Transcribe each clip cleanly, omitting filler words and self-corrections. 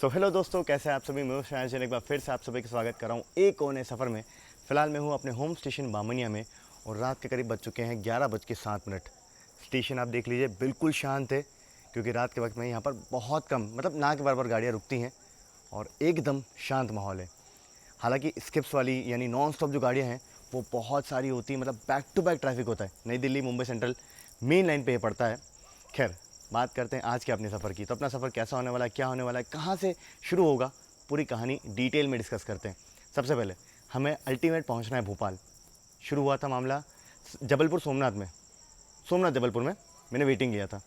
Hello दोस्तों, कैसे हैं आप सभी। मैं शायद एक बार फिर से आप सभी का स्वागत कर रहा हूँ एक और नए सफ़र में। फ़िलहाल मैं हूँ अपने होम स्टेशन बामनिया में और रात के करीब बज चुके हैं 11:07। स्टेशन आप देख लीजिए बिल्कुल शांत है, क्योंकि रात के वक्त में यहाँ पर बहुत कम मतलब ना के बराबर गाड़ियाँ रुकती हैं और एकदम शांत माहौल है। हालांकि स्किप्स वाली यानी नॉन स्टॉप जो गाड़ियाँ हैं वो बहुत सारी होती हैं, मतलब बैक टू बैक ट्रैफिक होता है। नई Delhi Mumbai central main line पे ये पड़ता है। खैर, बात करते हैं आज के अपने सफ़र की। तो अपना सफ़र कैसा होने वाला है, क्या होने वाला है, कहाँ से शुरू होगा, पूरी कहानी डिटेल में डिस्कस करते हैं। सबसे पहले हमें अल्टीमेट पहुँचना है भोपाल। शुरू हुआ था मामला जबलपुर सोमनाथ में, सोमनाथ जबलपुर में मैंने वेटिंग लिया था।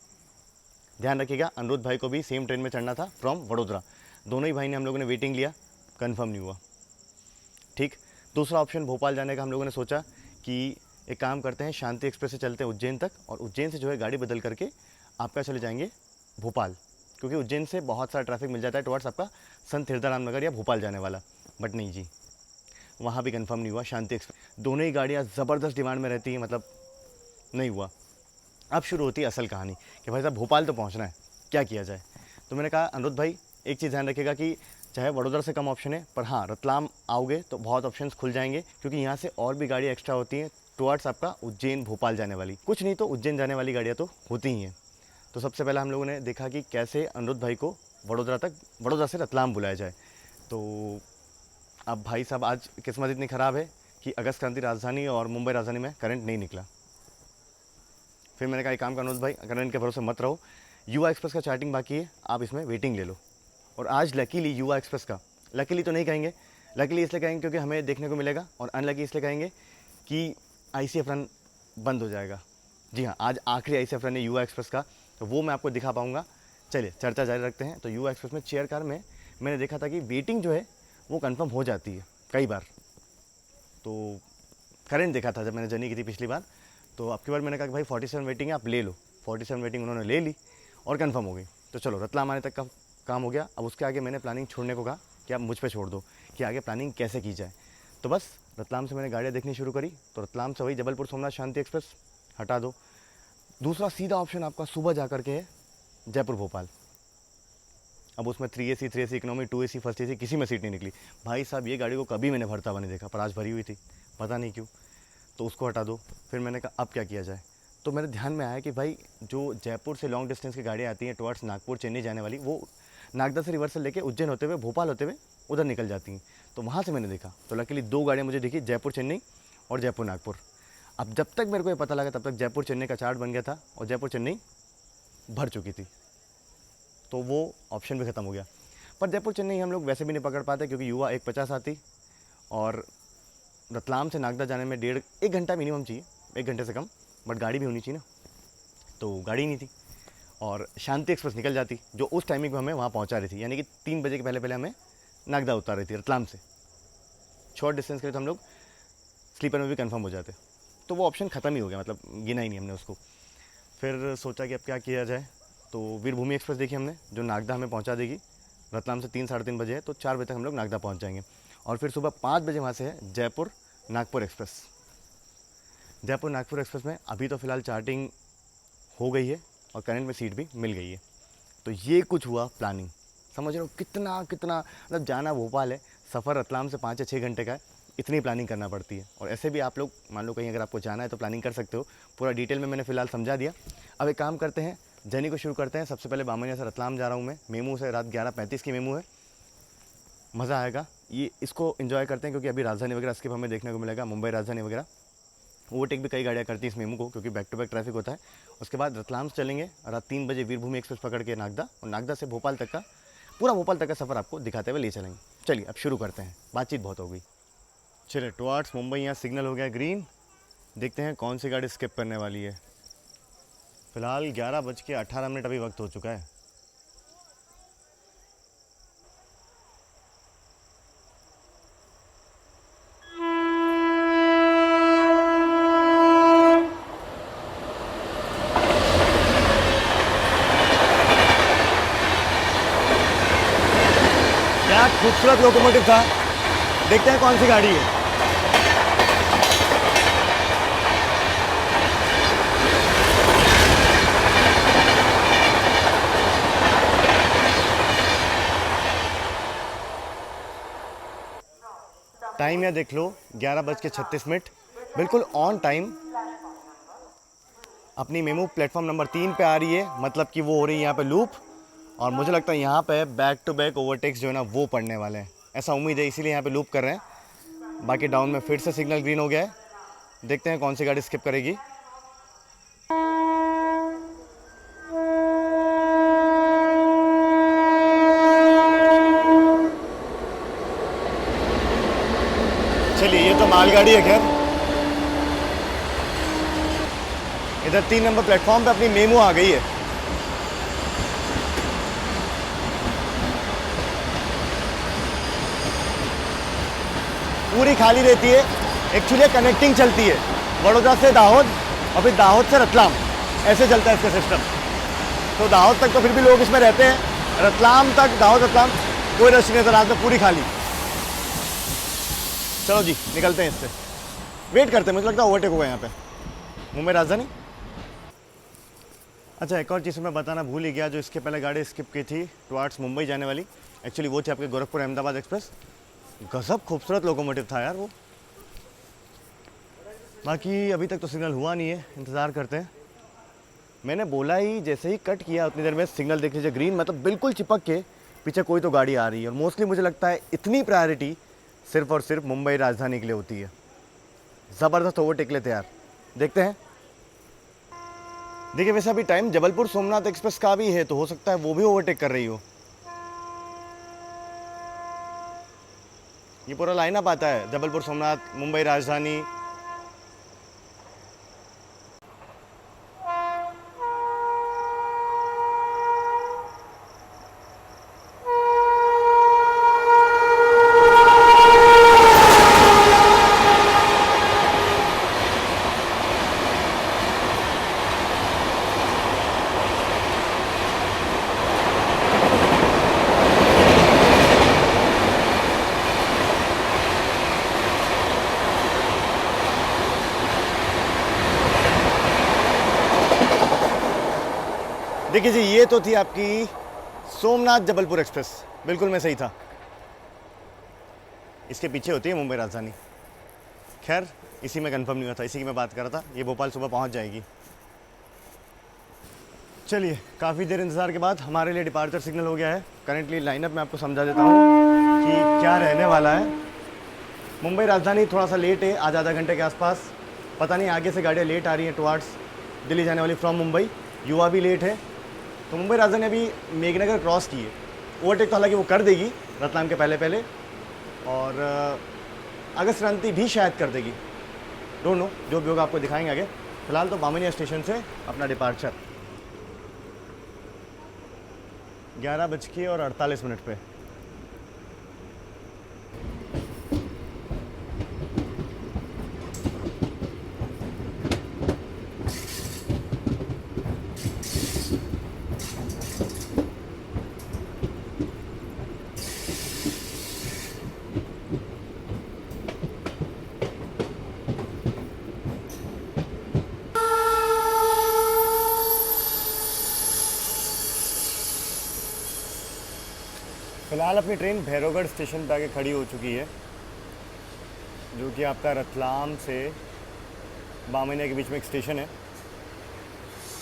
ध्यान रखिएगा, अनिरुद्ध भाई को भी सेम ट्रेन में चढ़ना था फ्रॉम वडोदरा। दोनों ही भाई ने हम लोगों ने वेटिंग लिया, कन्फर्म नहीं हुआ। ठीक, दूसरा ऑप्शन भोपाल जाने का हम लोगों ने सोचा कि एक काम करते हैं, शांति एक्सप्रेस से चलते हैं उज्जैन तक और उज्जैन से जो है गाड़ी बदल करके आपका चले जाएंगे भोपाल, क्योंकि उज्जैन से बहुत सारा ट्रैफिक मिल जाता है टुवर्ड्स आपका संत हिरदाराम नगर या भोपाल जाने वाला। बट नहीं जी, वहाँ भी कंफर्म नहीं हुआ। शांति एक्सप्रेस दोनों ही गाड़ियाँ ज़बरदस्त डिमांड में रहती हैं, मतलब नहीं हुआ। अब शुरू होती है असल कहानी कि भाई साहब भोपाल तो पहुँचना है, क्या किया जाए। तो मैंने कहा अनिरुद्ध भाई एक चीज़ ध्यान रखिएगा कि चाहे वडोदरा से कम ऑप्शन है, पर हाँ रतलाम आओगे तो बहुत ऑप्शंस खुल जाएंगे, क्योंकि यहाँ से और भी गाड़ियाँ एक्स्ट्रा होती हैं टुवर्ड्स आपका उज्जैन भोपाल जाने वाली। कुछ नहीं तो उज्जैन जाने वाली गाड़ियाँ तो होती ही हैं। तो सबसे पहले हम लोगों ने देखा कि कैसे अनिरुद्ध भाई को वडोदरा से रतलाम बुलाया जाए। तो अब भाई साहब आज किस्मत इतनी ख़राब है कि अगस्त क्रांति राजधानी और मुंबई राजधानी में करंट नहीं निकला। फिर मैंने कहा एक काम का अनिरुद्ध भाई, करंट के भरोसे मत रहो, युवा एक्सप्रेस का चार्टिंग बाकी है, आप इसमें वेटिंग ले लो। और आज लकीली युवा एक्सप्रेस का, लकीली तो नहीं कहेंगे, लकीली इसलिए कहेंगे क्योंकि हमें देखने को मिलेगा, और अनलकी इसलिए कहेंगे कि ICF रन बंद हो जाएगा। जी हाँ, आज आखिरी ICF रन है युवा एक्सप्रेस का, तो वो मैं आपको दिखा पाऊँगा। चलिए चर्चा जारी रखते हैं। तो युवा एक्सप्रेस में चेयर कार में मैंने देखा था कि वेटिंग जो है वो कन्फर्म हो जाती है कई बार। तो करंट देखा था जब मैंने जर्नी की थी पिछली बार, तो अब की बार मैंने कहा कि भाई 47 वेटिंग है, आप ले लो। 47 वेटिंग उन्होंने ले ली और कंफर्म हो गई। तो चलो रतलाम आने तक का काम हो गया। अब उसके आगे मैंने प्लानिंग छोड़ने को कहा कि आप मुझ पे छोड़ दो कि आगे प्लानिंग कैसे की जाए। तो बस रतलाम से मैंने गाड़ियाँ देखनी शुरू करी। तो रतलाम से वही जबलपुर सोमनाथ शांति एक्सप्रेस हटा दो। दूसरा सीधा ऑप्शन आपका सुबह जा करके है जयपुर भोपाल। अब उसमें 3AC 3AC economy 2AC first AC किसी में सीट नहीं निकली। भाई साहब ये गाड़ी को कभी मैंने भरता हुआ नहीं देखा, पर आज भरी हुई थी, पता नहीं क्यों। तो उसको हटा दो। फिर मैंने कहा अब क्या किया जाए। तो मेरे ध्यान में आया कि भाई जो जयपुर से लॉन्ग डिस्टेंस की गाड़ियाँ आती हैं टुवर्ड्स नागपुर चेन्नई जाने वाली, वो नागदा से रिवर्सल लेके उज्जैन होते हुए भोपाल होते हुए उधर निकल जाती हैं। तो वहाँ से मैंने देखा, तो लकीली 2 गाड़ियाँ मुझे दिखी, जयपुर चेन्नई और जयपुर नागपुर। अब जब तक मेरे को ये पता लगा तब तक जयपुर चेन्नई का चार्ट बन गया था और जयपुर चेन्नई भर चुकी थी, तो वो ऑप्शन भी ख़त्म हो गया। पर जयपुर चेन्नई हम लोग वैसे भी नहीं पकड़ पाते, क्योंकि युवा 1:50 आती और रतलाम से नागदा जाने में 1.5 घंटा मिनिमम चाहिए, 1 घंटे से कम। बट गाड़ी भी होनी चाहिए ना, तो गाड़ी नहीं थी। और शांति एक्सप्रेस निकल जाती जो उस टाइमिंग में हमें वहाँ पहुँचा रही थी, यानी कि 3 बजे के पहले पहले हमें नागदा उतार रही थी रतलाम से। शॉर्ट डिस्टेंस के लिए तो हम लोग स्लीपर में भी कंफर्म हो जाते। तो वो ऑप्शन ख़त्म ही हो गया, मतलब गिना ही नहीं हमने उसको। फिर सोचा कि अब क्या किया जाए। तो वीरभूमि एक्सप्रेस देखी हमने, जो नागदा हमें पहुँचा देगी। रतलाम से 3 साढ़े 3 बजे है, तो 4 बजे तक हम लोग नागदा पहुँच जाएंगे। और फिर सुबह 5 बजे वहाँ से है जयपुर नागपुर एक्सप्रेस। जयपुर नागपुर एक्सप्रेस में अभी तो फ़िलहाल चार्टिंग हो गई है और करंट में सीट भी मिल गई है। तो ये कुछ हुआ प्लानिंग, समझ रहे हो कितना मतलब जाना भोपाल है, सफ़र रतलाम से 5 या 6 घंटे का है, इतनी प्लानिंग करना पड़ती है। और ऐसे भी आप लोग मान लो कहीं अगर आपको जाना है तो प्लानिंग कर सकते हो। पूरा डिटेल में मैंने फ़िलहाल समझा दिया। अब एक काम करते हैं, जर्नी को शुरू करते हैं। सबसे पहले बामनिया से रतलाम जा रहा हूँ मैं, मेमू से रात 11:35 की मेमू है, मज़ा आएगा। ये इसको एंजॉय करते हैं, क्योंकि अभी राजधानी वगैरह स्किप हमें देखने को मिलेगा, मुंबई राजधानी वगैरह ओवरटेक भी कई गाड़ियाँ करती हैं इस मेमू को, क्योंकि बैक टू बैक ट्रैफिक होता है। उसके बाद रतलाम से चलेंगे रात 3 बजे वीरभूमि एक्सप्रेस पकड़ के नागदा, और नागदा से भोपाल तक का पूरा भोपाल तक का सफ़र आपको दिखाते हुए ले चलेंगे। चलिए अब शुरू करते हैं, बातचीत बहुत हो गई। चलिए टुवर्ड्स मुंबई यहाँ सिग्नल हो गया ग्रीन, देखते हैं कौन सी गाड़ी स्किप करने वाली है। फ़िलहाल 11:18 अभी वक्त हो चुका है। क्या खूबसूरत लोकोमोटिव था, देखते हैं कौन सी गाड़ी है। टाइम यहाँ देख लो 11:36, बिल्कुल ऑन टाइम अपनी मेमू प्लेटफॉर्म नंबर 3 पे आ रही है, मतलब कि वो हो रही है यहाँ पे लूप। और मुझे लगता है यहाँ पे बैक टू बैक ओवरटेक्स जो है ना वो पड़ने वाले हैं, ऐसा उम्मीद है, इसीलिए यहाँ पे लूप कर रहे हैं। बाकी डाउन में फिर से सिग्नल ग्रीन हो गया है, देखते हैं कौन सी गाड़ी स्किप करेगी। चलिए ये तो मालगाड़ी है। खैर इधर 3 नंबर प्लेटफॉर्म पे अपनी मेमू आ गई है। पूरी खाली रहती है, एक्चुअली कनेक्टिंग चलती है वडोदरा से दाहोद और फिर दाहोद से रतलाम, ऐसे चलता है इसका सिस्टम। तो दाहोद तक तो फिर भी लोग इसमें रहते हैं, रतलाम तक, दाहोद रतलाम कोई रश नहीं, रात में पूरी खाली। चलो जी निकलते हैं इससे, वेट करते हैं, मुझे लगता है ओवरटेक होगा यहाँ पे मुंबई राजधानी। अच्छा एक और चीज़ मैं बताना भूल ही गया, जो इसके पहले गाड़ी स्किप की थी टुवार्ड्स मुंबई जाने वाली, एक्चुअली वो थी आपके गोरखपुर अहमदाबाद एक्सप्रेस। गजब खूबसूरत लोकोमोटिव था यार वो। बाकी अभी तक तो सिग्नल हुआ नहीं है, इंतज़ार करते हैं। मैंने बोला ही, जैसे ही कट किया उतनी देर में सिग्नल देख लीजिए ग्रीन, मतलब बिल्कुल चिपक के पीछे कोई तो गाड़ी आ रही है। और मोस्टली मुझे लगता है इतनी प्रायोरिटी सिर्फ और सिर्फ मुंबई राजधानी के लिए होती है। ज़बरदस्त ओवरटेक लेते यार, देखते हैं। देखिए वैसे अभी टाइम जबलपुर सोमनाथ एक्सप्रेस का भी है, तो हो सकता है वो भी ओवरटेक कर रही हो। ये पूरा लाइन अप आता है, जबलपुर सोमनाथ, मुंबई राजधानी। देखिए जी ये तो थी आपकी सोमनाथ जबलपुर एक्सप्रेस, बिल्कुल मैं सही था। इसके पीछे होती है मुंबई राजधानी। खैर इसी में कंफर्म नहीं हुआ था, इसी की मैं बात कर रहा था। ये भोपाल सुबह पहुंच जाएगी। चलिए काफ़ी देर इंतज़ार के बाद हमारे लिए डिपार्चर सिग्नल हो गया है। करेंटली लाइनअप में आपको समझा देता हूँ कि क्या रहने वाला है। मुंबई राजधानी थोड़ा सा लेट है, आधा घंटे के आसपास। पता नहीं आगे से गाड़ियाँ लेट आ रही हैं टुवार्ड्स दिल्ली जाने वाली फ्रॉम मुंबई। युवा भी लेट है। तो मुंबई राजधानी अभी मेघनगर क्रॉस की है। ओवरटेक तो हालांकि वो कर देगी रतलाम के पहले पहले, और अगस्त क्रांति भी शायद कर देगी, डोंट नो, जो भी होगा आपको दिखाएंगे आगे। फिलहाल तो बामनिया स्टेशन से अपना डिपार्चर 11:48 पे। फिलहाल अपनी ट्रेन भैरवगढ़ स्टेशन पे आके खड़ी हो चुकी है, जो कि आपका रतलाम से बामनिया के बीच में एक स्टेशन है।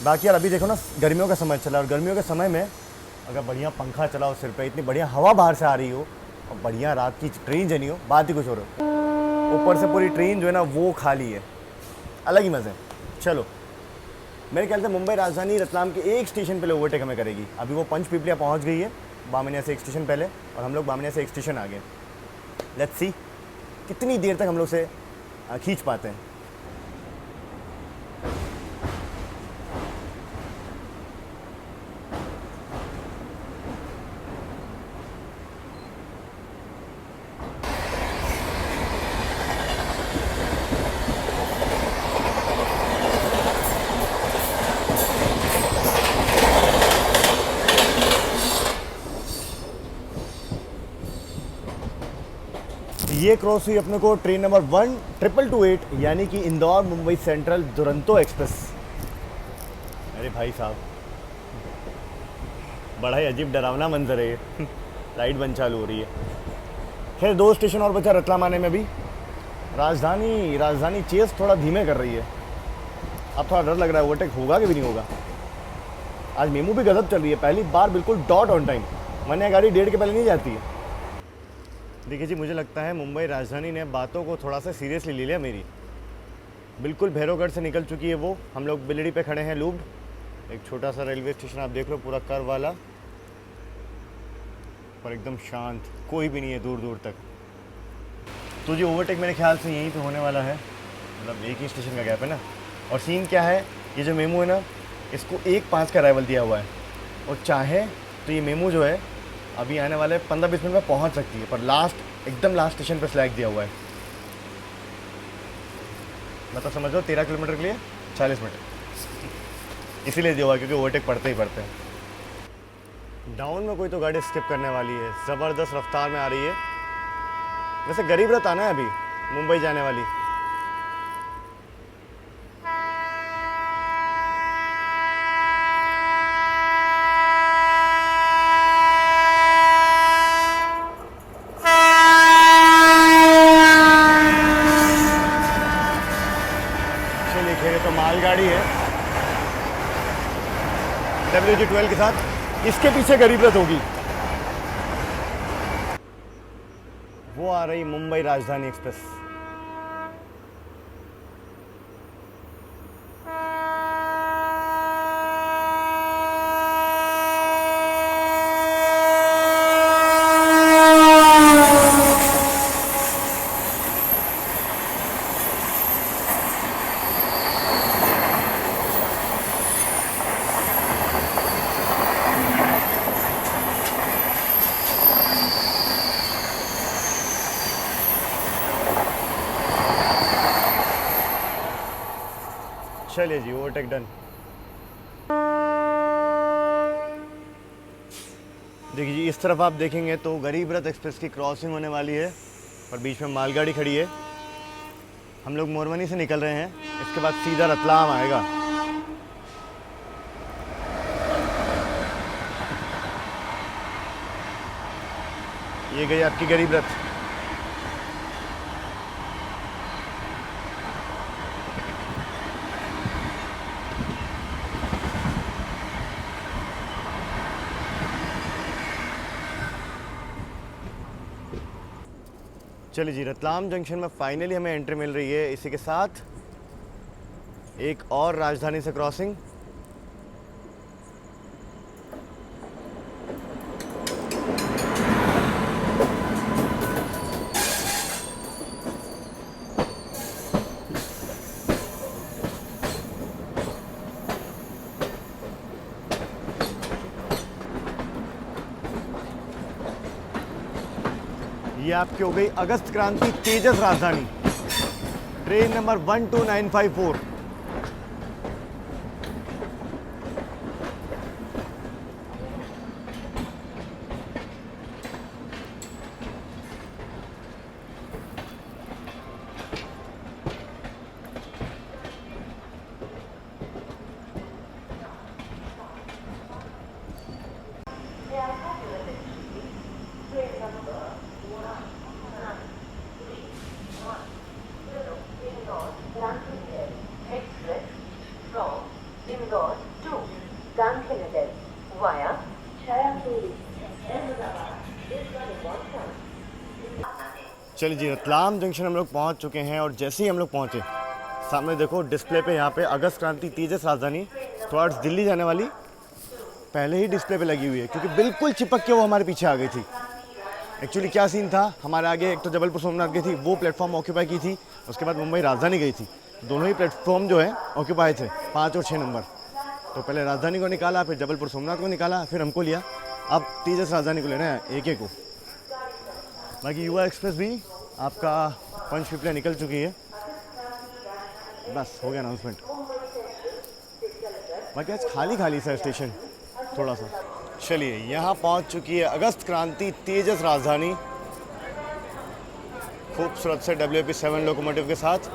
बाकी यार अभी देखो ना, गर्मियों का समय चला, और गर्मियों के समय में अगर बढ़िया पंखा चलाओ सिर पे, इतनी बढ़िया हवा बाहर से आ रही हो, और बढ़िया रात की ट्रेन जनी हो, बात ही कुछ हो रहा हो। ऊपर से पूरी ट्रेन जो है ना वो खाली है, अलग ही मज़े। चलो मेरे ख्याल से मुंबई राजधानी रतलाम के एक स्टेशन पहले ओवरटेक हमें करेगी। अभी वो पंचपीपलिया पहुंच गई है, बामनिया से एक स्टेशन पहले, और हम लोग बामनिया से एक स्टेशन आ गए। लेट्स सी कितनी देर तक हम लोग से खींच पाते हैं। ये क्रॉस हुई अपने को ट्रेन नंबर 1228, यानी कि इंदौर मुंबई सेंट्रल दुरंतो एक्सप्रेस। अरे भाई साहब, बड़ा ही अजीब डरावना मंजर है ये। लाइट बंद चालू हो रही है। खैर 2 स्टेशन और बचा रतलाम आने में भी। राजधानी चेस थोड़ा धीमे कर रही है। अब थोड़ा डर लग रहा है ओवरटेक होगा कि भी नहीं होगा। आज मेमू भी गजब चल रही है, पहली बार बिल्कुल डॉट ऑन टाइम, वरना गाड़ी 1:30 के पहले नहीं जाती है। देखिए जी, मुझे लगता है मुंबई राजधानी ने बातों को थोड़ा सा सीरियसली ले लिया मेरी। बिल्कुल भैरवगढ़ से निकल चुकी है वो। हम लोग बिलड़ी पे खड़े हैं लूब्ड। एक छोटा सा रेलवे स्टेशन आप देख लो, पूरा कर्व वाला, पर एकदम शांत, कोई भी नहीं है दूर दूर तक। तो जी ओवरटेक मेरे ख्याल से यहीं पे होने वाला है, मतलब एक ही स्टेशन का गैप है ना। और सीन क्या है, ये जो मेमू है ना, इसको 1:05 का अराइवल दिया हुआ है, और चाहे तो ये मेमू जो है अभी आने वाले 15-20 मिनट में पहुंच सकती है, पर एकदम लास्ट स्टेशन पर स्लैग दिया हुआ है। मतलब समझ लो 13 किलोमीटर के लिए 40 मिनट इसीलिए दिया हुआ है, क्योंकि ओवरटेक पड़ते ही पड़ते हैं। डाउन में कोई तो गाड़ी स्किप करने वाली है, ज़बरदस्त रफ्तार में आ रही है। वैसे गरीब रथ आना है अभी मुंबई जाने वाली। चलिए खेरे तो मालगाड़ी है WG12 के साथ, इसके पीछे गरीब रथ होगी। वो आ रही मुंबई राजधानी एक्सप्रेस। चलिए जी ओवरटेक डन। देखिए जी, इस तरफ आप देखेंगे तो गरीब रथ एक्सप्रेस की क्रॉसिंग होने वाली है, और बीच में मालगाड़ी खड़ी है। हम लोग मोरवनी से निकल रहे हैं, इसके बाद सीधा रतलाम आएगा। ये गई आपकी गरीब रथ। चलिए जी, रतलाम जंक्शन में फाइनली हमें एंट्री मिल रही है। इसी के साथ एक और राजधानी से क्रॉसिंग। ये आपकी हो गई अगस्त क्रांति तेजस राजधानी, ट्रेन नंबर 12954। चलिए जी, रतलाम जंक्शन हम लोग पहुंच चुके हैं, और जैसे ही हम लोग पहुंचे, सामने देखो डिस्प्ले पे यहाँ पे अगस्त क्रांति तेजस राजधानी टुवर्ड्स दिल्ली जाने वाली पहले ही डिस्प्ले पे लगी हुई है, क्योंकि बिल्कुल चिपक के वो हमारे पीछे आ गई थी। एक्चुअली क्या सीन था, हमारे आगे एक तो जबलपुर सोमनाथ गई थी, वो प्लेटफॉर्म ऑक्यूपाई की थी, उसके बाद मुंबई राजधानी गई थी। दोनों ही प्लेटफॉर्म जो है ऑक्यूपाई थे, 5 और 6 नंबर। तो पहले राजधानी को निकाला, फिर जबलपुर सोमनाथ को निकाला, फिर हमको लिया। अब तेजस राजधानी को लेना है एक को। बाकी युवा एक्सप्रेस भी आपका पंचपिपलिया निकल चुकी है। बस हो गया अनाउंसमेंट। बाकी आज खाली खाली सा स्टेशन थोड़ा सा। चलिए, यहाँ पहुँच चुकी है अगस्त क्रांति तेजस राजधानी, खूबसूरत से WP7 लोकोमोटिव के साथ।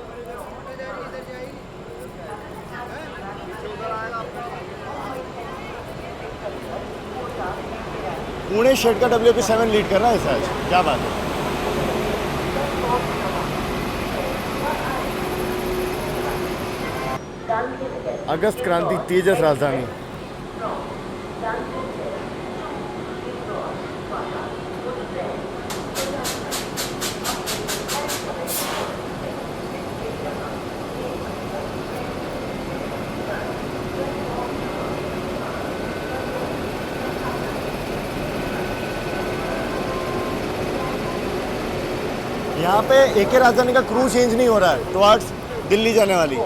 पुणे शेड का WP7 लीड कर रहा है आज, क्या बात है। अगस्त क्रांति तेजस राजधानी। यहाँ पे एक ही राजधानी का क्रू चेंज नहीं हो रहा है टुवर्ड्स दिल्ली जाने वाली।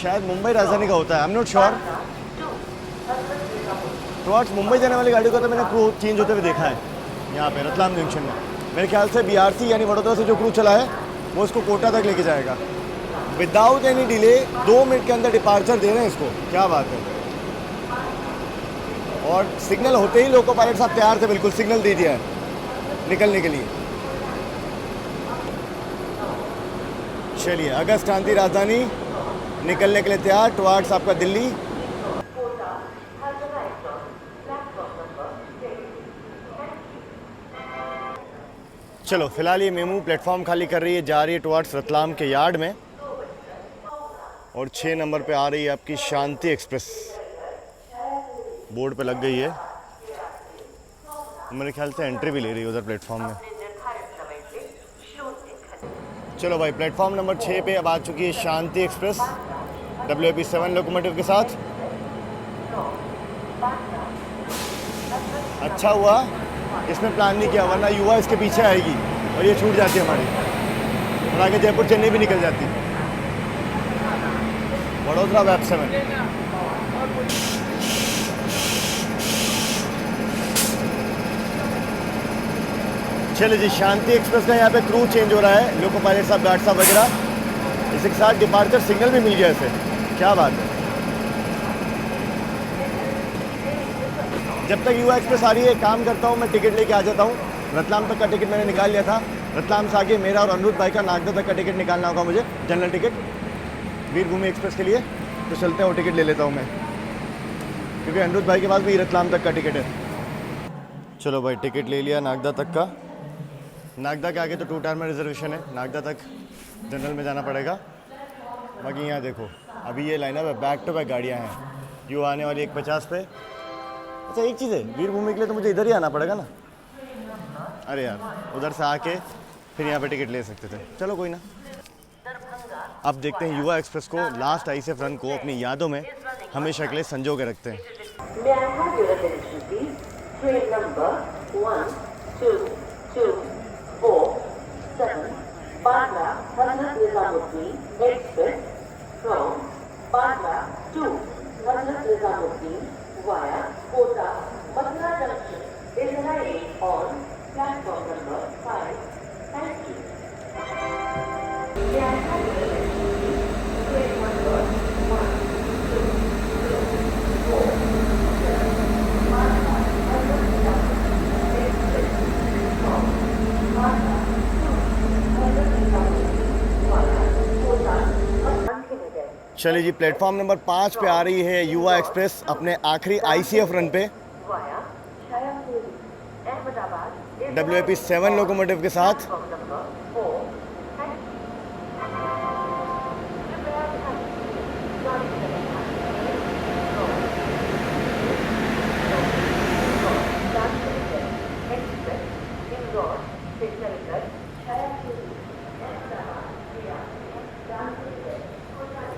शायद मुंबई राजधानी का होता है, I am not sure. Towards Mumbai जाने वाली गाड़ी को तो मैंने क्रू चेंज होते हुए देखा है यहाँ पे रतलाम जंक्शन में। मेरे ख्याल से बीआरसी यानी वडोदरा से जो क्रू चला है वो इसको कोटा तक लेके जाएगा विदाउट एनी डिले। 2 मिनट के अंदर डिपार्चर दे रहे हैं इसको, क्या बात है। और सिग्नल होते ही लोको पायलट साहब तैयार थे, बिल्कुल सिग्नल दे दिया है निकलने के लिए। चलिए अगस्त क्रांति राजधानी निकलने के लिए तैयार टुवर्ड्स आपका दिल्ली। चलो फिलहाल ये मेमू प्लेटफॉर्म खाली कर रही है, जा रही है टुवर्ड्स रतलाम के यार्ड में। और 6 नंबर पे आ रही है आपकी शांति एक्सप्रेस, बोर्ड पे लग गई है। मेरे ख्याल से एंट्री भी ले रही है उधर प्लेटफॉर्म में। चलो भाई प्लेटफॉर्म नंबर 6 पे अब आ चुकी है शांति एक्सप्रेस WAP-7 लोकोमोटिव के साथ। अच्छा हुआ इसमें प्लान नहीं किया, वरना युवा इसके पीछे आएगी और ये छूट जाती है हमारी, और आगे जयपुर चेन्नई भी निकल जाती। वडोदरा WAP-7। चलिए जी शांति एक्सप्रेस का यहाँ पे क्रू चेंज हो रहा है, लोको पायलट साहब गार्ड साहब वगैरह। इसी के साथ डिपार्चर सिग्नल भी मिल गया इसे, क्या बात है। जब तक युवा एक्सप्रेस आ रही है काम करता हूँ मैं, टिकट लेके आ जाता हूँ। रतलाम तक का टिकट मैंने निकाल लिया था। रतलाम से आगे मेरा और अनिरुद्ध भाई का नागदा तक का टिकट निकालना होगा मुझे, जनरल टिकट वीरभूमि एक्सप्रेस के लिए। तो चलते हैं वो टिकट ले लेता हूँ मैं, क्योंकि अनिरुद्ध भाई के पास भी रतलाम तक का टिकट है। चलो भाई टिकट ले लिया नागदा तक का। नागदा के आगे तो 2 टायर में रिजर्वेशन है, नागदा तक जनरल में जाना पड़ेगा। बाकी यहाँ देखो अभी ये लाइनअप है, बैक टू बैक गाड़ियाँ हैं। युवा आने वाली 1:50 पे। अच्छा एक चीज़ है, वीरभूमि के लिए तो मुझे इधर ही आना पड़ेगा ना। अरे यार उधर से आके फिर यहाँ पे टिकट ले सकते थे, चलो कोई ना। अब देखते हैं युवा एक्सप्रेस को, लास्ट ICF रन को अपनी यादों में हमेशा के लिए संजो के रखते हैं। Train number 1224 Bandra Hazrat Nizamuddin Express from Bandra to Hazrat Nizamuddin via Kota Mathura Junction is arriving on platform number 5. Thank you. Train number 1224 चलिए जी प्लेटफॉर्म नंबर 5 पे आ रही है युवा एक्सप्रेस अपने आखिरी ICF रन पे WAP-7 लोकोमोटिव के साथ।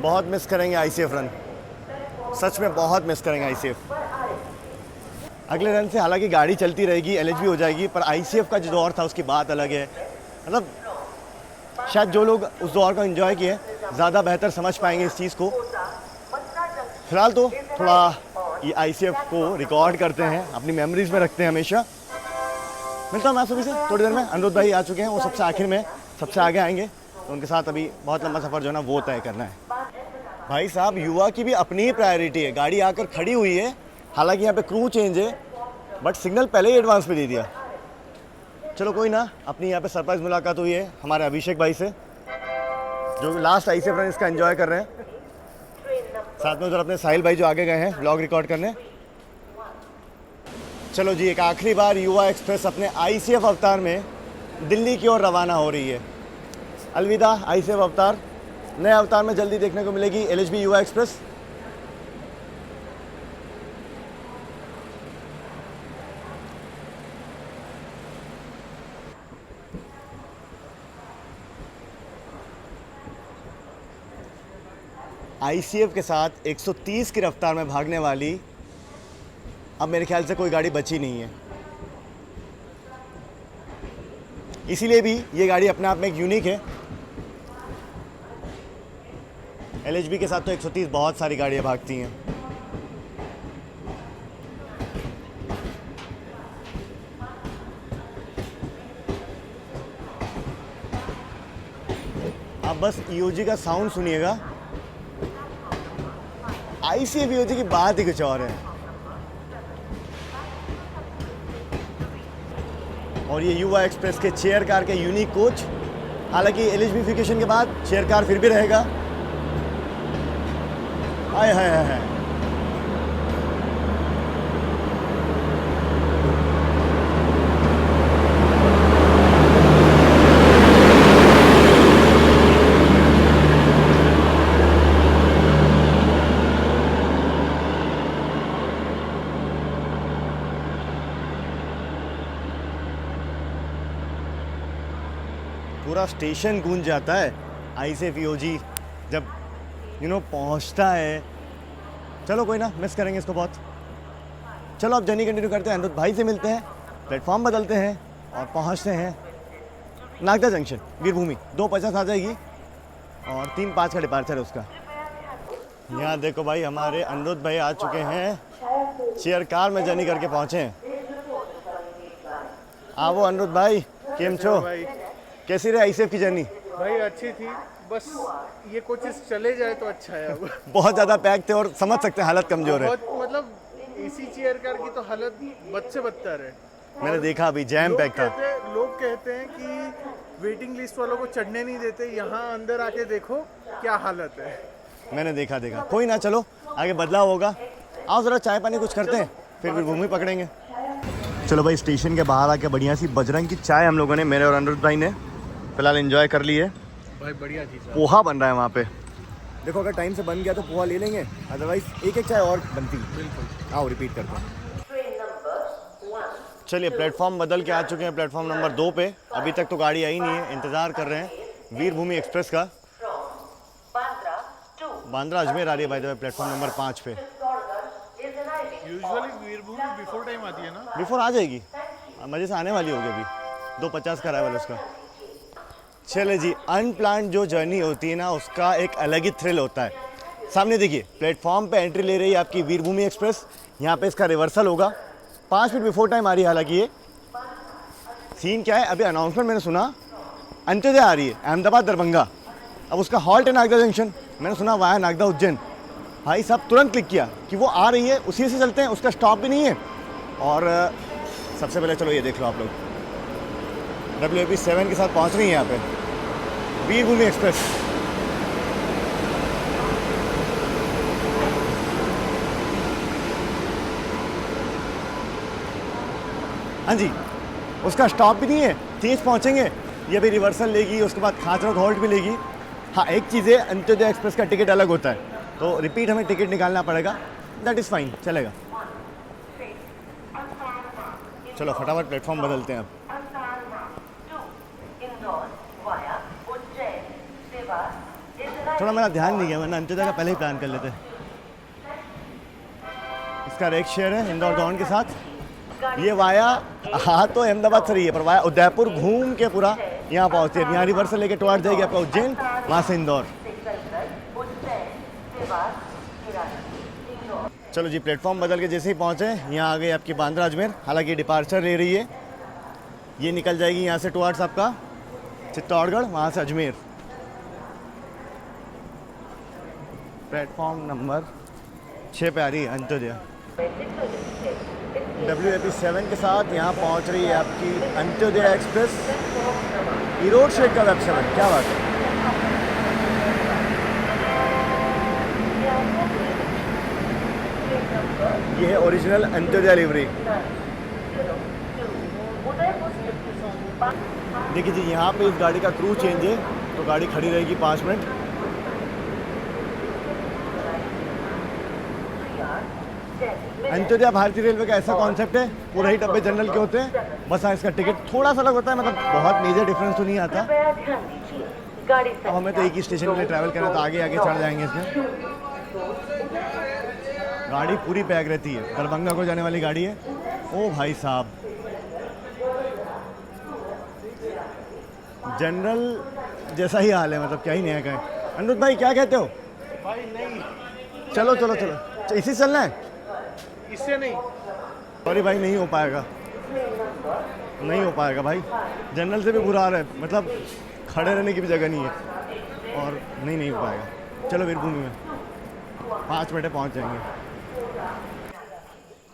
बहुत मिस करेंगे ICF रन, सच में बहुत मिस करेंगे ICF। अगले रन से हालांकि गाड़ी चलती रहेगी, LHB हो जाएगी, पर ICF का जो दौर था उसकी बात अलग है। मतलब शायद जो लोग उस दौर को एंजॉय किए ज़्यादा बेहतर समझ पाएंगे इस चीज़ को। फिलहाल तो थोड़ा ये ICF को रिकॉर्ड करते हैं, अपनी मेमोरीज में रखते हैं हमेशा। मिलता हूँ मैं आप सभी से थोड़ी देर में। अनिरुद्ध भाई आ चुके हैं, वो सबसे आखिर में सबसे आगे आएंगे, तो उनके साथ अभी बहुत लंबा सफ़र जो है ना वो तय करना है। भाई साहब युवा की भी अपनी ही प्रायोरिटी है, गाड़ी आकर खड़ी हुई है, हालांकि यहाँ पे क्रू चेंज है, बट सिग्नल पहले ही एडवांस पे दे दिया। चलो कोई ना, अपनी यहाँ पे सरप्राइज मुलाकात हुई है हमारे अभिषेक भाई से, जो लास्ट ICF रन इसका एंजॉय कर रहे हैं। साथ में उधर अपने साहिल भाई जो आगे गए हैं व्लॉग रिकॉर्ड करने। चलो जी एक आखिरी बार युवा एक्सप्रेस अपने ICF अवतार में दिल्ली की ओर रवाना हो रही है। अलविदा आईसेफ अवतार। नए अवतार में जल्दी देखने को मिलेगी LHB युवा एक्सप्रेस। ICF के साथ 130 की रफ्तार में भागने वाली अब मेरे ख्याल से कोई गाड़ी बची नहीं है, इसीलिए भी ये गाड़ी अपने आप में एक यूनिक है। LHB के साथ तो 130 बहुत सारी गाड़ियाँ भागती हैं। आप बस EOG का साउंड सुनिएगा। ICF EOG की बात ही कुछ और है। और ये युवा एक्सप्रेस के चेयर कार के यूनिक कोच, हालांकि LHBफिकेशन के बाद चेयर कार फिर भी रहेगा। हाय हाय हाय हाय। पूरा स्टेशन गूंज जाता है ICF EOG जब पहुंचता है। चलो कोई ना, मिस करेंगे इसको बहुत। चलो अब जर्नी कंटिन्यू करते हैं, अनिरुद्ध भाई से मिलते हैं, प्लेटफॉर्म बदलते हैं और पहुंचते हैं नागदा जंक्शन वीरभूमि। 2:50 आ जाएगी और 3:05 का डिपार्चर है उसका। यहाँ देखो भाई, हमारे अनिरुद्ध भाई आ चुके हैं, चेयर कार में जर्नी करके पहुँचे हैं। आओ अनिरुद्ध भाई, केम छो? कैसी रही ICF की जर्नी? भाई अच्छी थी, बस ये कोचेस चले जाए तो अच्छा है। अब बहुत ज़्यादा पैक थे और समझ सकते हैं हालत कमज़ोर है। बहुत मतलब AC चेयर कार की तो हालत बद से बदतर है। मैंने देखा अभी जैम पैक था। लोग कहते हैं कि वेटिंग लिस्ट वालों को चढ़ने नहीं देते, यहाँ अंदर आके देखो क्या हालत है। मैंने देखा। कोई ना, चलो आगे बदलाव होगा। आओ ज़रा चाय पानी कुछ करते हैं, फिर वीरभूमि पकड़ेंगे। चलो भाई, स्टेशन के बाहर आके बढ़िया सी बजरंग की चाय हम लोगों ने, मेरे और अनिरुद्ध भाई ने फिलहाल एंजॉय कर ली है। भाई बढ़िया चीज़ है। पोहा बन रहा है वहाँ पे। देखो अगर टाइम से बन गया तो पोहा ले लेंगे, अदरवाइज एक चाय और बनती। बिल्कुल। आओ रिपीट करते हैं। चलिए प्लेटफॉर्म बदल के आ चुके हैं प्लेटफॉर्म नंबर 2 पे। अभी तक तो गाड़ी आई नहीं है, इंतज़ार कर रहे हैं वीरभूमि एक्सप्रेस का। बांद्रा अजमेर आ रही है भाई प्लेटफॉर्म नंबर 5 पे। यूजुअली वीरभूमि बिफोर टाइम आती है ना? बिफोर आ जाएगी, मज़े से आने वाली होगी। अभी 2:50 का अराइवल उसका। चले जी, अनप्लान्ड जो जर्नी होती है ना, उसका एक अलग ही थ्रिल होता है। सामने देखिए, प्लेटफॉर्म पे एंट्री ले रही है आपकी वीरभूमि एक्सप्रेस। यहाँ पे इसका रिवर्सल होगा। 5 मिनट बिफोर टाइम आ रही है। हालांकि ये सीन क्या है, अभी अनाउंसमेंट मैंने सुना अंत्योदय आ रही है अहमदाबाद दरभंगा। अब उसका हॉल्ट है नागदा जंक्शन। मैंने सुना वाया नागदा उज्जैन। भाई साहब तुरंत क्लिक किया कि वो आ रही है, उसी से चलते हैं, उसका स्टॉप भी नहीं है। और सबसे पहले चलो ये देख लो आप लोग, WAP7 के साथ पहुंच रही है यहाँ पे वीरभूमि एक्सप्रेस। हाँ जी, उसका स्टॉप भी नहीं है, तेज पहुंचेंगे। ये अभी रिवर्सल लेगी, उसके बाद खाचरों हॉल्ट भी लेगी। हाँ एक चीज़ है, अंत्योदय एक्सप्रेस का टिकट अलग होता है, तो रिपीट हमें टिकट निकालना पड़ेगा। दैट इज़ फाइन, चलेगा। चलो फटाफट प्लेटफॉर्म बदलते हैं अब। थोड़ा मेरा ध्यान नहीं गया, वरना अंत्योदय का पहले ही प्लान कर लेते। इसका रेक शेयर है इंदौर दौड़ के साथ। ये वाया हाँ तो अहमदाबाद से रही है, पर वाया उदयपुर घूम के पूरा यहाँ पहुँचती है। यहाँ रिवर्सल लेके टुवर्ड जाएगी आपका उज्जैन, वहाँ से इंदौर। चलो जी, प्लेटफॉर्म बदल के जैसे ही पहुँचे यहाँ आ गई आपकी बांद्रा अजमेर। हालांकि डिपार्चर ले रही है, ये निकल जाएगी यहाँ से टुवर्ड्स आपका चित्तौड़गढ़, वहाँ से अजमेर। प्लेटफॉर्म नंबर 6 पे आ रही है अंत्योदय। WAP7 के साथ यहाँ पहुँच रही है आपकी अंत्योदय एक्सप्रेस। ईरोड शेड का वेब7, क्या बात है। ये है ओरिजिनल अंत्योदय लिवरी। देखिए जी, यहाँ पे इस गाड़ी का क्रू चेंज है, तो गाड़ी खड़ी रहेगी 5 मिनट। अंत्योदय भारतीय रेलवे का ऐसा कॉन्सेप्ट है, पूरा ही डब्बे जनरल के होते हैं, बस हाँ इसका टिकट थोड़ा सा अलग होता है, मतलब बहुत मेजर डिफरेंस तो नहीं आता। अब हमें तो एक ही स्टेशन के लिए ट्रैवल करना है, तो आगे आगे चढ़ जाएंगे इसमें। गाड़ी पूरी पैक रहती है, दरभंगा को जाने वाली गाड़ी है। ओ भाई साहब, जनरल जैसा ही हाल है, मतलब क्या ही नया का है। अनुरुद्ध भाई क्या कहते हो? भाई नहीं, चलो चलो चलो, इसी से चलना है? इससे नहीं। सॉरी भाई, नहीं हो पाएगा, नहीं हो पाएगा भाई, जनरल से भी बुरा आ रहा है, मतलब खड़े रहने की भी जगह नहीं है, और नहीं हो पाएगा। चलो वीरभूमि में 5 मिनट में पहुंच जाएंगे।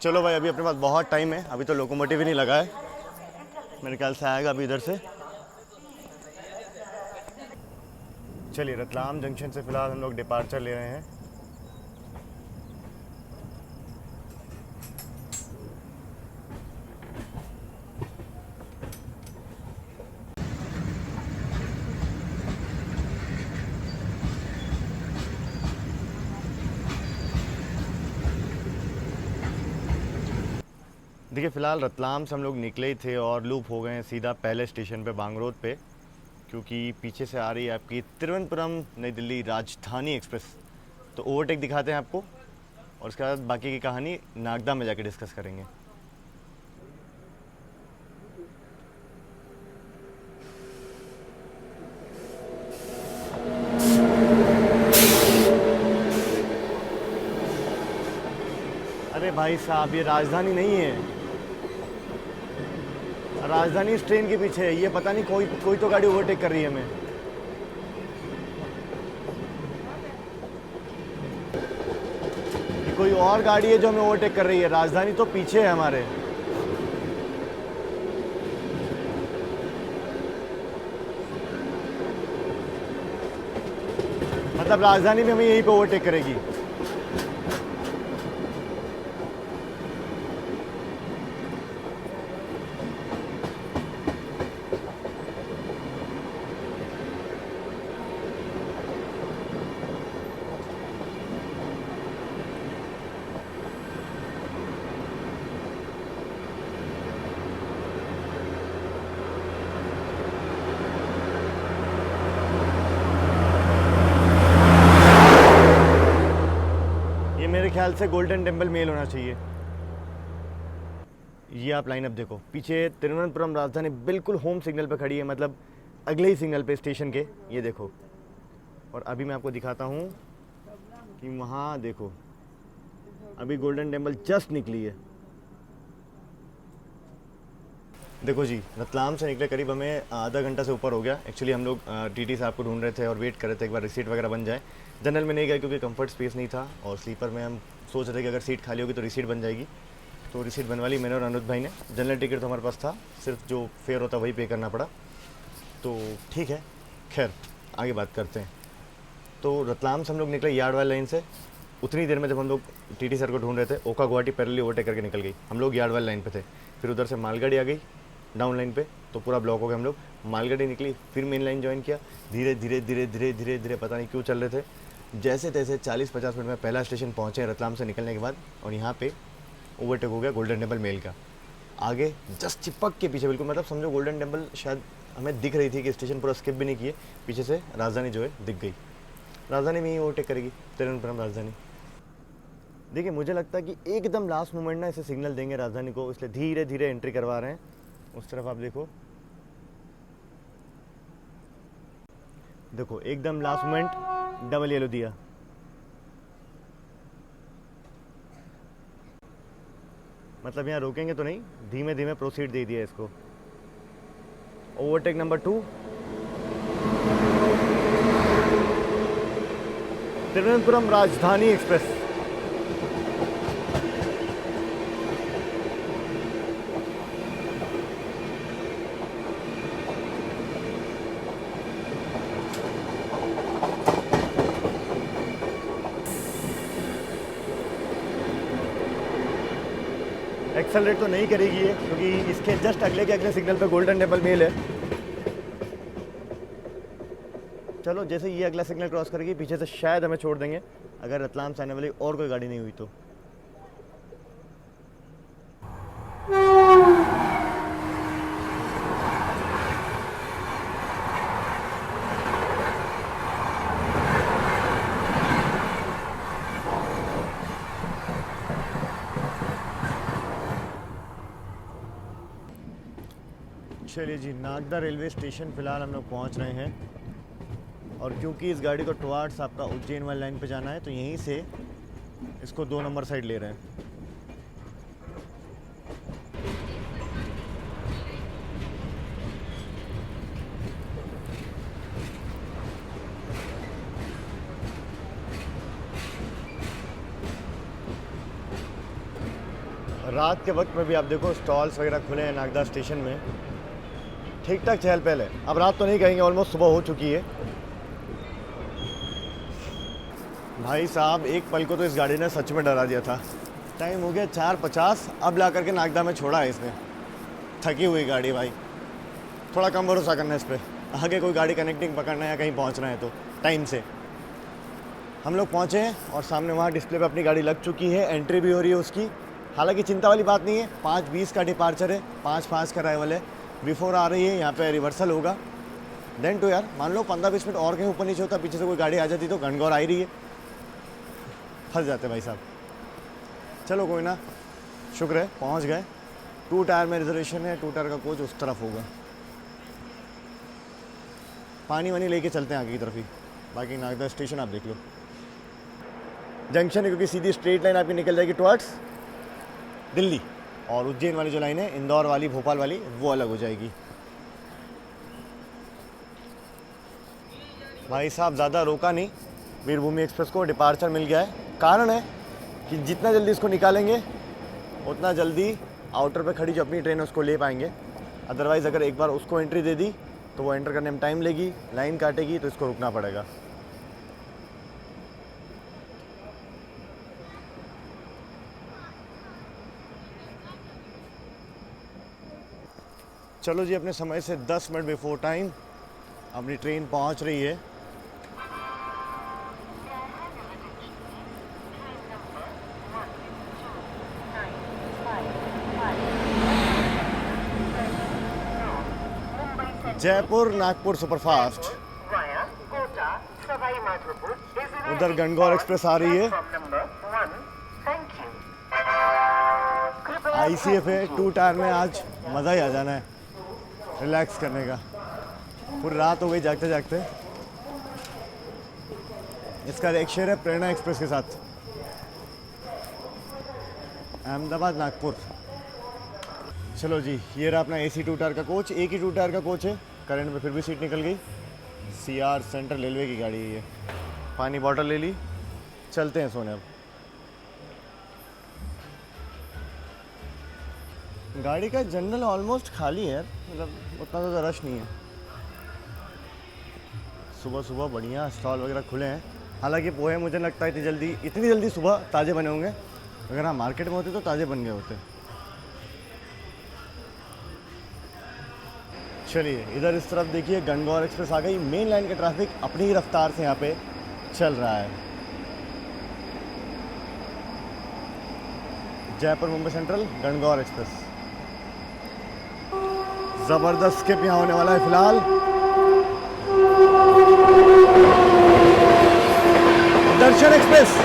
चलो भाई, अभी अपने पास बहुत टाइम है, अभी तो लोकोमोटिव ही नहीं लगा है, मेरे ख्याल से आएगा अभी इधर से। चलिए, रतलाम जंक्शन से फ़िलहाल हम लोग डिपार्चर ले रहे हैं। देखिए, फ़िलहाल रतलाम से हम लोग निकले ही थे और लूप हो गए हैं सीधा पहले स्टेशन पे, बांगरोड पे, क्योंकि पीछे से आ रही है आपकी तिरुवनंतपुरम नई दिल्ली राजधानी एक्सप्रेस। तो ओवरटेक दिखाते हैं आपको, और उसके बाद बाकी की कहानी नागदा में जाके डिस्कस करेंगे। अरे भाई साहब, ये राजधानी नहीं है, राजधानी इस ट्रेन के पीछे है। ये पता नहीं कोई तो गाड़ी ओवरटेक कर रही है हमें। ये कोई और गाड़ी है जो हमें ओवरटेक कर रही है, राजधानी तो पीछे है हमारे। मतलब राजधानी भी हमें यहीं पे ओवरटेक करेगी। मेरे ख्याल से गोल्डन टेम्पल मेल होना चाहिए। ये आप लाइन अप देखो, पीछे तिरुवनंतपुरम राजधानी बिल्कुल होम सिग्नल पे खड़ी है, मतलब अगले ही सिग्नल पे स्टेशन के, ये देखो। और अभी मैं आपको दिखाता हूँ कि वहाँ देखो, अभी गोल्डन टेम्पल जस्ट निकली है। देखो जी, रतलाम से निकले करीब हमें आधा घंटा से ऊपर हो गया। एक्चुअली हम लोग टीटी साहब को ढूंढ रहे थे और वेट कर रहे थे एक बार रिसीट वगैरह बन जाए। जनरल में नहीं गए क्योंकि कंफर्ट स्पेस नहीं था, और स्लीपर में हम सोच रहे थे कि अगर सीट खाली होगी तो रिसीट बन जाएगी। तो रिसीट बनवा ली मैंने और अनुज भाई ने। जनरल टिकट तो हमारे पास था, सिर्फ जो फेयर होता वही पे करना पड़ा, तो ठीक है। खैर, आगे बात करते हैं। तो रतलाम से हम लोग निकले यार्ड वाली लाइन से। उतनी देर में जब हम लोग टीटी सर को ढूंढ रहे थे, ओका गुवाहाटी पैरेलली ओवरटेक करके निकल गई। हम लोग यार्ड वाली लाइन पे थे, फिर उधर से मालगाड़ी आ गई डाउन लाइन पे, तो पूरा ब्लॉक हो गया। हम लोग मालगाड़ी निकली, फिर मेन लाइन ज्वाइन किया। धीरे धीरे धीरे धीरे धीरे धीरे पता नहीं क्यों चल रहे थे, जैसे तैसे 40-50 मिनट में पहला स्टेशन पहुँचे रतलाम से निकलने के बाद, और यहाँ पे ओवरटेक हो गया गोल्डन टेम्पल मेल का। आगे जस्ट चिपक के पीछे बिल्कुल, मतलब समझो गोल्डन टेम्पल शायद हमें दिख रही थी कि स्टेशन पूरा स्किप भी नहीं किए, पीछे से राजधानी जो है दिख गई। राजधानी में ही ओवरटेक करेगी, तिरुवनंतपुरम राजधानी। देखिए, मुझे लगता है कि एकदम लास्ट मोमेंट ना इसे सिग्नल देंगे राजधानी को, इसलिए धीरे धीरे एंट्री करवा रहे हैं। उस तरफ आप देखो, देखो एकदम लास्ट मोमेंट डबल येलो दिया। मतलब यहाँ रोकेंगे तो नहीं, धीमे धीमे प्रोसीड दे दिया इसको। Overtake number 2, Thiruvananthapuram Rajdhani express. Accelerate तो नहीं करेगी ये, क्योंकि इसके जस्ट अगले के अगले सिग्नल पे गोल्डन टेम्पल मेल है। चलो जैसे ये अगला सिग्नल क्रॉस करेगी पीछे से शायद हमें छोड़ देंगे, अगर रतलाम से आने वाली और कोई गाड़ी नहीं हुई तो। चलिए जी, नागदा रेलवे स्टेशन फ़िलहाल हम लोग पहुँच रहे हैं, और क्योंकि इस गाड़ी को टुवार्ड्स आपका उज्जैन वाली लाइन पे जाना है तो यहीं से इसको 2 नंबर साइड ले रहे हैं। रात के वक्त में भी आप देखो स्टॉल्स वगैरह खुले हैं नागदा स्टेशन में, ठीक ठाक चहल पहल है। अब रात तो नहीं कहेंगे, ऑलमोस्ट सुबह हो चुकी है। भाई साहब एक पल को तो इस गाड़ी ने सच में डरा दिया था। टाइम हो गया 4:50, अब ला करके नागदा में छोड़ा है इसने। थकी हुई गाड़ी भाई, थोड़ा कम भरोसा करना है इस पर। आगे कोई गाड़ी कनेक्टिंग पकड़ना है या कहीं पहुंचना है तो टाइम से। हम लोग पहुंचे हैं और सामने वहाँ डिस्प्ले पे अपनी गाड़ी लग चुकी है, एंट्री भी हो रही है उसकी। हालांकि चिंता वाली बात नहीं है, 5:20 का डिपार्चर है, 5:05 का अराइवल है। बिफोर आ रही है, यहाँ पे रिवर्सल होगा। देन तो यार मान लो 15-20 मिनट और कहीं ऊपर नीचे होता, पीछे से कोई गाड़ी आ जाती तो गणगौर आ ही रही है, फंस जाते भाई साहब। चलो कोई ना, शुक्र है पहुँच गए। 2 टायर में रिजर्वेशन है, 2 टायर का कोच उस तरफ होगा। पानी वानी लेके चलते हैं आगे की तरफ ही, बाकी नागदा स्टेशन आप देख लो। जंक्शन है क्योंकि सीधी स्ट्रेट लाइन आपकी निकल जाएगी टुवर्ड्स दिल्ली, और उज्जैन वाली जो लाइन है इंदौर वाली भोपाल वाली वो अलग हो जाएगी। भाई साहब ज़्यादा रोका नहीं, वीरभूमि एक्सप्रेस को डिपार्चर मिल गया है। कारण है कि जितना जल्दी इसको निकालेंगे उतना जल्दी आउटर पे खड़ी जो अपनी ट्रेन है उसको ले पाएंगे। अदरवाइज़ अगर एक बार उसको एंट्री दे दी तो वो एंटर करने में टाइम लेगी, लाइन काटेगी, तो इसको रुकना पड़ेगा। चलो जी, अपने समय से 10 मिनट बिफोर टाइम अपनी ट्रेन पहुंच रही है। जयपुर नागपुर सुपरफास्ट। उधर गणगौर एक्सप्रेस आ रही है। ICF है, 2 टायर में आज मज़ा ही आ जाना है, रिलैक्स करने का। पूरी रात हो गई जागते जागते। इसका एक शेयर है प्रेरणा एक्सप्रेस के साथ, अहमदाबाद नागपुर। चलो जी, ये रहा अपना AC 2 टायर का कोच। एक ही 2 टायर का कोच है, करंट में फिर भी सीट निकल गई। CR सेंट्रल रेलवे की गाड़ी है ये। पानी बॉटल ले ली, चलते हैं सोने। अब गाड़ी का जनरल ऑलमोस्ट खाली है, मतलब उतना ज़्यादा रश नहीं है। सुबह सुबह बढ़िया स्टॉल वगैरह खुले हैं। हालांकि पोहे मुझे लगता है इतनी जल्दी सुबह ताज़े बने होंगे। अगर हम मार्केट में होते तो ताज़े बन गए होते। चलिए इधर इस तरफ देखिए, गणगौर एक्सप्रेस आ गई। मेन लाइन का ट्रैफिक अपनी ही रफ्तार से यहाँ पे चल रहा है। Jaipur Mumbai central Gangaur express. ज़बरदस्त स्किप यहाँ होने वाला है फिलहाल। दर्शन एक्सप्रेस।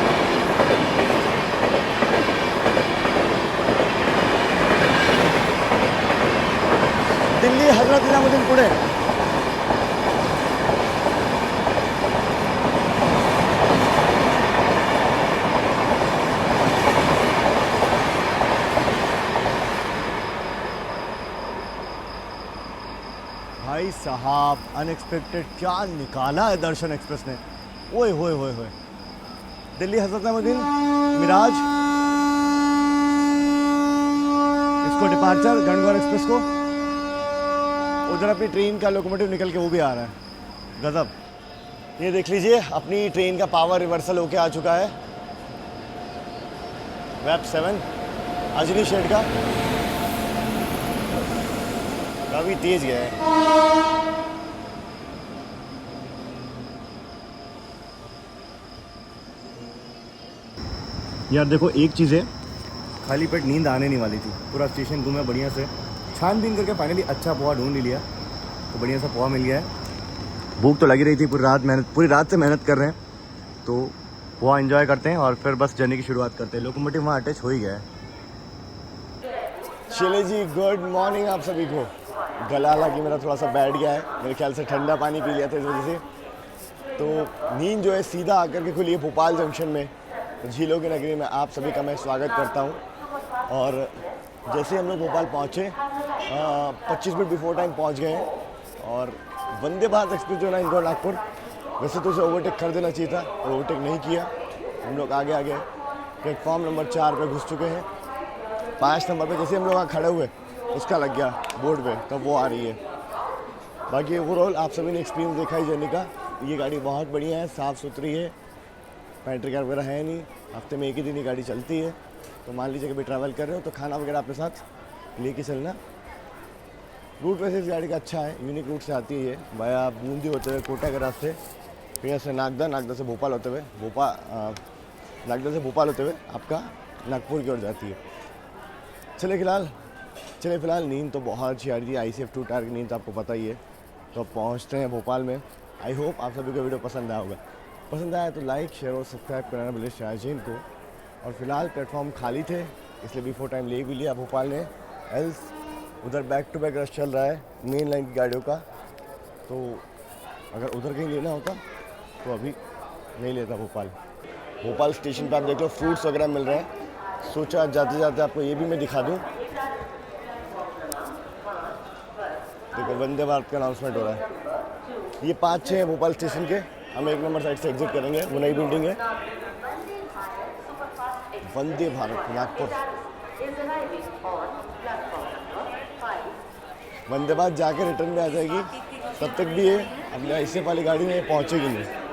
दिल्ली हजरत निजामुद्दीन पुणे। भाई साहब अनएक्सपेक्टेड क्या निकाला है दर्शन एक्सप्रेस ने। ओए होए होए होए। दिल्ली हजरत निजामुद्दीन मिराज, इसको डिपार्चर गणगौर एक्सप्रेस को। उधर अपनी ट्रेन का लोकोमोटिव निकल के वो भी आ रहा है। गजब। ये देख लीजिए, अपनी ट्रेन का पावर रिवर्सल होके आ चुका है। वेब 7 अजनी शेड का। काफ़ी तेज़ गया है। यार देखो एक चीज़ है, खाली पेट नींद आने नहीं वाली थी। पूरा स्टेशन घूमे बढ़िया से, छानबीन करके फाइनली अच्छा पोहा ढूंढ ही लिया, तो बढ़िया सा पोहा मिल गया है। भूख तो लगी रही थी, पूरी रात से मेहनत कर रहे हैं, तो पोहा एंजॉय करते हैं और फिर बस जर्नी की शुरुआत करते हैं। लोकोमोटिव वहाँ अटैच हो ही गया है। चले जी, गुड मॉर्निंग आप सभी को। गला हालांकि मेरा थोड़ा सा बैठ गया है, मेरे ख्याल से ठंडा पानी पी लिया था इस वजह से। तो नींद जो है सीधा आकर के खुली है भोपाल जंक्शन में। तो झीलों की नगरी में आप सभी का मैं स्वागत करता हूँ। और जैसे हम लोग भोपाल पहुँचे 25 मिनट बिफोर टाइम पहुँच गए हैं। और वंदे भारत एक्सप्रेस जो है ना इंदौर नागपुर, वैसे तो उसे ओवरटेक कर देना चाहिए था और ओवरटेक नहीं किया। हम लोग आगे आगे प्लेटफॉर्म नंबर 4 पे घुस चुके हैं। 5 नंबर पे जैसे हम लोग वहाँ खड़े हुए उसका लग गया बोर्ड पे, तब वो आ रही है। बाकी ओवरऑल आप सभी ने एक्सपीरियंस देखा ही जर्नी का। ये गाड़ी बहुत बढ़िया है, साफ़ सुथरी है, पेंट्री कार वगैरह है नहीं। हफ्ते में एक ही दिन ये गाड़ी चलती है। तो मान लीजिए कभी ट्रैवल कर रहे हो तो खाना वगैरह अपने साथ लेके चलना। रूट वैसे इस गाड़ी का अच्छा है, यूनिक रूट से आती है ये, वाया बूंदी होते हुए कोटा के रास्ते, फिर से नागदा से भोपाल होते हुए नागदा से भोपाल होते हुए आपका नागपुर की ओर जाती है। चले फिलहाल नींद तो बहुत अच्छी आ रही थी। ICF 2 टायर की नींद तो आपको पता ही है। तो अब पहुँचते हैं भोपाल में। आई होप आप सभी को वीडियो पसंद आया होगा। पसंद आया तो लाइक शेयर और सब्सक्राइब करना भूलिए शाहजीन को। और फिलहाल प्लेटफॉर्म खाली थे, इसलिए बिफोर टाइम ले भी लिया भोपाल ने। एल्स उधर बैक टू बैक रश चल रहा है मेन लाइन की गाड़ियों का। तो अगर उधर कहीं लेना होता तो अभी नहीं लेता भोपाल स्टेशन पर। आप देख लो फ्रूट्स वगैरह मिल रहे हैं। सोचा जाते जाते आपको ये भी मैं दिखा दूँ। देखो वंदे भारत का अनाउंसमेंट हो रहा है। ये 5-6 हैं भोपाल स्टेशन के। हम 1 नंबर साइड से एग्जिट करेंगे, वो नई बिल्डिंग है वंदे भारत नागपुर। वंदे भारत जाके रिटर्न में आ जाएगी, तब तक भी ये अपने ICF वाली गाड़ी में पहुँचेगी नहीं।